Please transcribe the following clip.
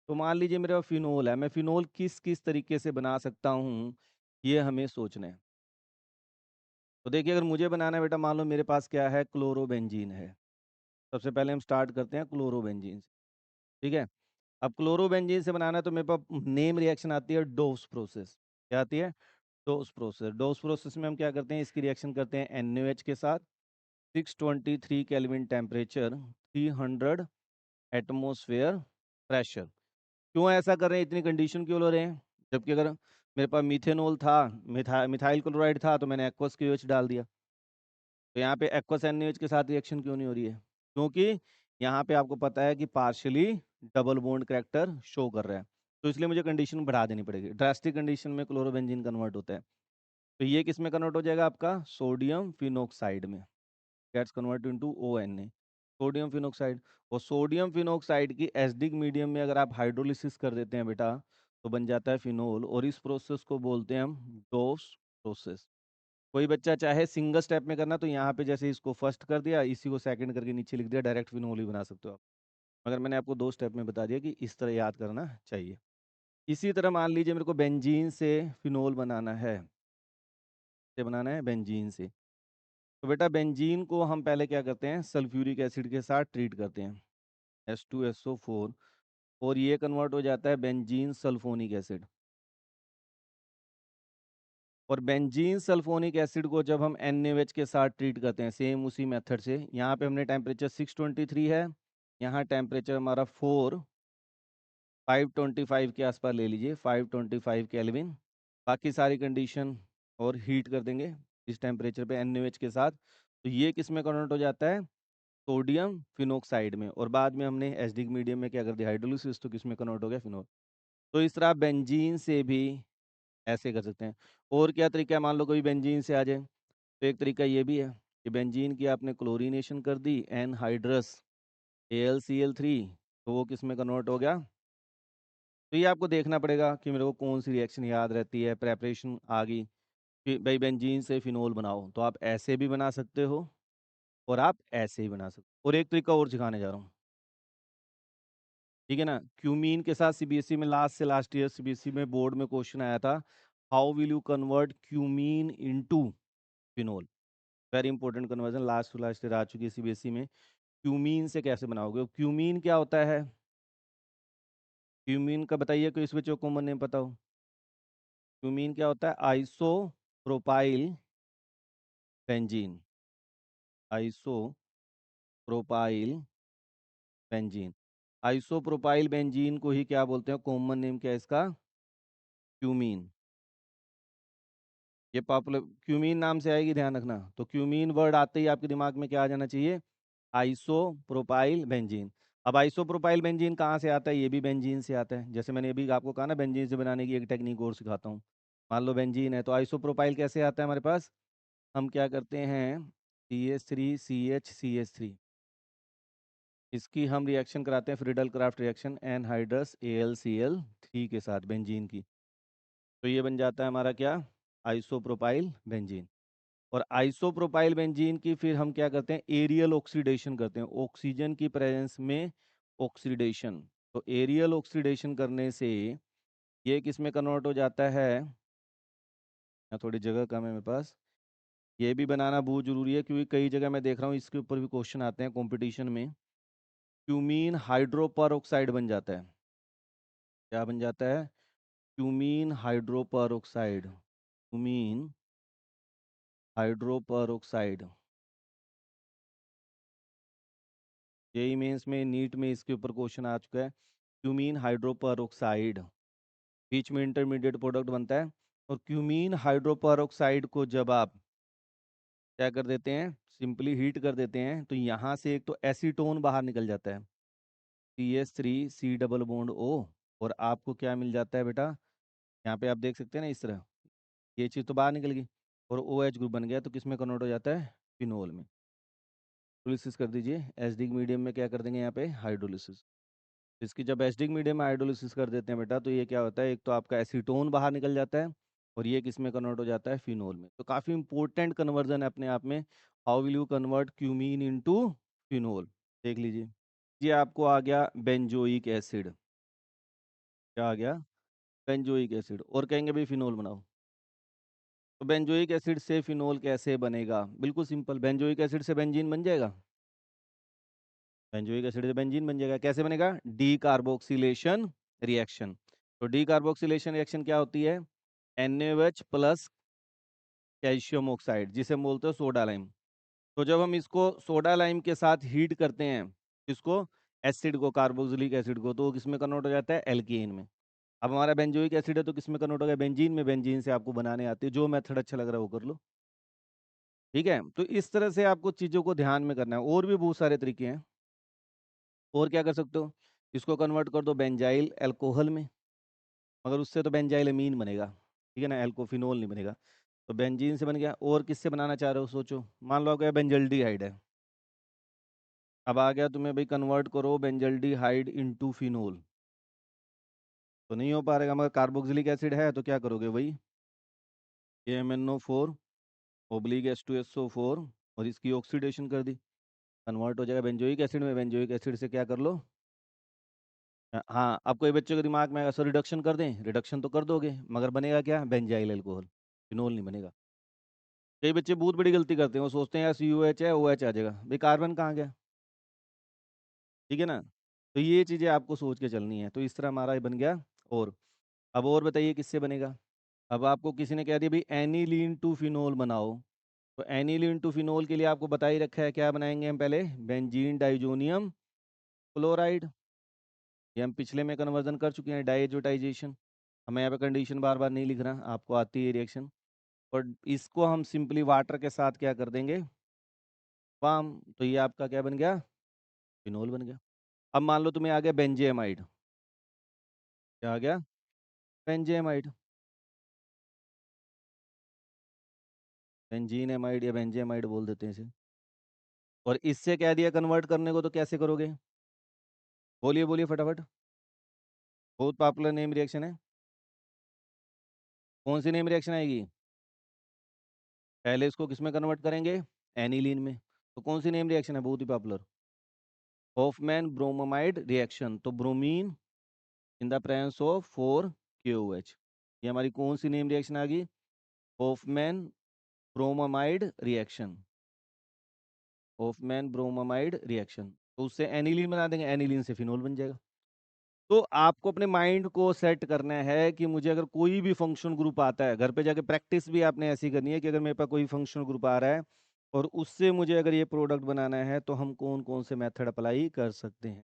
तो मान लीजिए मेरे पास फिनोल है, मैं फिनोल किस किस तरीके से बना सकता हूँ, ये हमें सोचना है। तो देखिए अगर मुझे बनाना है बेटा, मान लो मेरे पास क्या है, क्लोरोबेंजीन है। सबसे पहले हम स्टार्ट करते हैं क्लोरोबेंजीन से, ठीक है। अब क्लोरोबेंजीन से बनाना है तो मेरे पास नेम रिएक्शन आती है डोस प्रोसेस। क्या आती है? डोस प्रोसेस। डोस प्रोसेस में हम क्या करते हैं, इसकी रिएक्शन करते हैं NaOH के साथ। 623 केल्विन टेम्परेचर, 300 एटमोसफेयर प्रेशर। क्यों ऐसा कर रहे हैं, इतनी कंडीशन क्यों ले रहे हैं? जबकि अगर मेरे पास मीथेनॉल था, मिथाइल क्लोराइड था, तो मैंने एक्वस की OH डाल दिया। तो यहाँ पे एक्वस NaOH के साथ रिएक्शन क्यों नहीं हो रही है? क्योंकि यहाँ पे आपको पता है कि partially double bond character show कर रहा है, तो इसलिए मुझे कंडीशन बढ़ा देनी पड़ेगी। ड्रास्टिक कंडीशन में क्लोरोबेंजीन कन्वर्ट होता है। तो ये किस में कन्वर्ट हो जाएगा आपका? सोडियम फिनोक्साइड में। Gets convert into ONA, sodium phenoxide. और सोडियम फिनोक्साइड की एसिडिक मीडियम में अगर आप हाइड्रोलिसिस कर देते हैं बेटा, तो बन जाता है फिनोल, और इस प्रोसेस को बोलते हैं हम डोस प्रोसेस। कोई बच्चा चाहे सिंगल स्टेप में करना, तो यहाँ पे जैसे इसको फर्स्ट कर दिया, इसी को सेकंड करके नीचे लिख दिया, डायरेक्ट फिनोल ही बना सकते हो आप। मगर मैंने आपको 2 स्टेप में बता दिया कि इस तरह याद करना चाहिए। इसी तरह मान लीजिए मेरे को बेंजीन से फिनोल बनाना है। से बनाना है बेंजीन से, तो बेटा बेंजीन को हम पहले क्या करते हैं, सल्फ्यूरिक एसिड के साथ ट्रीट करते हैं, H2SO4, और ये कन्वर्ट हो जाता है बेंजीन सल्फोनिक एसिड। और बेंजीन सल्फोनिक एसिड को जब हम NaOH के साथ ट्रीट करते हैं सेम उसी मेथड से, यहाँ पे हमने टेम्परेचर 623 है, यहाँ टेम्परेचर हमारा 525 के आसपास ले लीजिए, 525 केल्विन। बाकी सारी कंडीशन और हीट कर देंगे इस टेम्परेचर पे NaOH के साथ, तो ये किस में कन्वर्ट हो जाता है? सोडियम फिनोक्साइड में। और बाद में हमने एसिडिक मीडियम में क्या कर दिया, हाइड्रोलिसिस, तो किस में कन्वर्ट हो गया? फिनोल। तो इस तरह बेंजीन से भी ऐसे कर सकते हैं। और क्या तरीका है, मान लो कोई बेंजीन से आ जाए, तो एक तरीका ये भी है कि बेंजीन की आपने क्लोरीनेशन कर दी, एनहाइड्रस AlCl3, तो वो किस में कन्वर्ट हो गया? तो ये आपको देखना पड़ेगा कि मेरे को कौन सी रिएक्शन याद रहती है। प्रेपरेशन आ गई कि भाई बेंजीन से फिनोल बनाओ, तो आप ऐसे भी बना सकते हो और आप ऐसे ही बना सकते हो। और एक तरीका और सिखाने जा रहा हूँ, ठीक है ना। क्यूमीन के साथ CBSE में लास्ट से लास्ट ईयर CBSE में बोर्ड में क्वेश्चन आया था, how will you convert cumene into phenol. Very important conversion, last to last year आ चुकी है CBSE में। क्यूमीन से कैसे बनाओगे? क्यूमीन क्या होता है? क्यूमीन का बताइए, कोई इस बच्चों को कॉमन नेम पता हो? क्यूमीन क्या होता है? Iso propyl benzene. Iso propyl benzene. Isopropyl benzene को ही क्या बोलते हैं, कॉमन नेम क्या है इसका? क्यूमीन। ये पॉपुलर क्यूमीन नाम से आएगी, ध्यान रखना। तो क्यूमीन वर्ड आते ही आपके दिमाग में क्या आ जाना चाहिए? Isopropyl benzene. अब आइसोप्रोपाइल बेंजीन कहाँ से आता है? ये भी बेंजीन से आता है। जैसे मैंने अभी आपको कहा ना, बेंजीन से बनाने की एक टेक्निक और सिखाता हूँ। मान लो बेंजीन है, तो आइसोप्रोपाइल कैसे आता है हमारे पास? हम क्या करते हैं, CH3CH CH3, इसकी हम रिएक्शन कराते हैं, Friedel craft reaction, anhydrous AlCl3 के साथ बेंजीन की। तो ये बन जाता है हमारा क्या? Isopropyl benzene. और आइसोप्रोपाइल बेंजीन की फिर हम क्या करते हैं, एरियल ऑक्सीडेशन करते हैं, ऑक्सीजन की प्रेजेंस में ऑक्सीडेशन। तो एरियल ऑक्सीडेशन करने से ये किस में कन्वर्ट हो जाता है? यहाँ थोड़ी जगह कम है मेरे पास, ये भी बनाना बहुत जरूरी है, क्योंकि कई जगह मैं देख रहा हूँ इसके ऊपर भी क्वेश्चन आते हैं कंपटीशन में। क्यूमीन हाइड्रोपर ऑक्साइड बन जाता है। क्या बन जाता है? Cumene hydroperoxide. Cumene hydroperoxide. JEE Mains में, नीट में इसके ऊपर क्वेश्चन आ चुका है। क्यूमीन हाइड्रोपर ऑक्साइड, बीच में इंटरमीडिएट प्रोडक्ट बनता है। और क्यूमीन हाइड्रोपर ऑक्साइड को जब आप क्या कर देते हैं, सिंपली हीट कर देते हैं, तो यहाँ से एक तो एसीटोन बाहर निकल जाता है, CH3C डबल बॉन्ड O। और आपको क्या मिल जाता है बेटा? यहाँ पे आप देख सकते हैं ना, इस तरह ये चीज़ तो बाहर निकल गई, और OH ग्रुप बन गया, तो किस में कन्वर्ट हो जाता है? फिनोल में। हाइड्रोलिसिस कर दीजिए, एसिडिक मीडियम में क्या कर देंगे यहाँ पे? हाइड्रोलिसिस। इसकी जब एसिडिक मीडियम में हाइड्रोलिसिस कर देते हैं बेटा, तो ये क्या होता है, एक तो आपका एसीटोन बाहर निकल जाता है, और ये किस में कन्वर्ट हो जाता है? फिनोल में। तो काफ़ी इंपॉर्टेंट कन्वर्जन है अपने आप में। How will you convert cumene into phenol, देख लीजिए। ये आपको आ गया बेंजोइक एसिड। क्या आ गया? Benzoic acid. और कहेंगे भाई फिनोल बनाओ। तो बेंजोइक एसिड से फिनोल कैसे बनेगा? बिल्कुल सिंपल, बेंजोइक एसिड से बेंजीन बन जाएगा। बेंजोइक एसिड से बेंजीन बन जाएगा। कैसे बनेगा? D carboxylation reaction. तो डी कार्बोक्सिलेशन रिएक्शन क्या होती है? NaOH प्लस कैल्शियम ऑक्साइड, जिसे हम बोलते हैं सोडा लाइम। तो जब हम इसको सोडा लाइम के साथ हीट करते हैं, इसको एसिड को, कार्बोक्सिलिक एसिड को, तो वो किस में कन्वर्ट हो जाता है? एल्कीन में। अब हमारा बेंजोइक एसिड है तो किस में कन्वर्ट हो गया? बेंजीन में। बेंजीन से आपको बनाने आती है, जो मेथड अच्छा लग रहा है वो कर लो। ठीक है, तो इस तरह से आपको चीज़ों को ध्यान में करना है। और भी बहुत सारे तरीके हैं। और क्या कर सकते हो? इसको कन्वर्ट कर दो बेंजाइल अल्कोहल में, मगर उससे तो बेंजाइल अमीन बनेगा, ठीक है ना, एल्कोफिनोल नहीं बनेगा। तो बेंजीन से बन गया। और किससे बनाना चाह रहे हो सोचो। मान लो आपका बेंजल्डिहाइड है। अब आ गया तुम्हें भाई कन्वर्ट करो बेंजल्डिहाइड इनटू फिनोल, तो नहीं हो पाएगा। मगर कार्बोक्सिलिक एसिड है तो क्या करोगे भाई? KMnO4 ओब्लिक H2SO4, और इसकी ऑक्सीडेशन कर दी, कन्वर्ट हो जाएगा बेंजोइक एसिड में। बेंजोइक एसिड से क्या कर लो? हाँ, अब कोई बच्चे के दिमाग में आएगा सर रिडक्शन कर दें। रिडक्शन तो कर दोगे, मगर बनेगा क्या? बेंजाइल अल्कोहल, फिनोल नहीं बनेगा। कई बच्चे बहुत बड़ी गलती करते हैं, वो सोचते हैं यार COH है, OH आ जाएगा। भाई कार्बन कहाँ गया? ठीक है ना। तो ये चीज़ें आपको सोच के चलनी है। तो इस तरह हमारा ये बन गया। और अब और बताइए किससे बनेगा? अब आपको किसी ने कह दिया भाई एनिलीन टू फिनोल बनाओ, तो एनिलीन टू फिनोल के लिए आपको बता ही रखा है क्या बनाएंगे हम पहले? Benzene diazonium chloride. ये हम पिछले में कन्वर्जन कर चुके हैं, डाइजोटाइजेशन। हमें यहाँ पे कंडीशन बार बार नहीं लिख रहा, आपको आती है रिएक्शन। और इसको हम सिंपली वाटर के साथ क्या कर देंगे? वाम। तो ये आपका क्या बन गया? फिनोल बन गया। अब मान लो तुम्हें आ गया बेंजेमाइड। क्या आ गया? बेंजेमाइड। बेंजीनेमाइड या बेंजेमाइड बोल देते हैं इसे। और इससे कह दिया कन्वर्ट करने को, तो कैसे करोगे? बोलिए बोलिए फटाफट। बहुत पॉपुलर नेम रिएक्शन है। कौन सी नेम रिएक्शन आएगी? पहले इसको किस में कन्वर्ट करेंगे? एनिलीन में। तो कौन सी नेम रिएक्शन है बहुत ही पॉपुलर? Hofmann bromamide reaction. तो bromine in the presence of 4KOH, ये हमारी कौन सी नेम रिएक्शन आ गई? Hofmann bromamide reaction. Hofmann bromamide reaction. तो उससे एनिलीन बना देंगे, एनिलीन से फिनोल बन जाएगा। तो आपको अपने माइंड को सेट करना है कि मुझे अगर कोई भी फंक्शन ग्रुप आता है, घर पे जाके प्रैक्टिस भी आपने ऐसी करनी है कि अगर मेरे पास कोई फंक्शन ग्रुप आ रहा है और उससे मुझे अगर ये प्रोडक्ट बनाना है, तो हम कौन कौन से मेथड अप्लाई कर सकते हैं।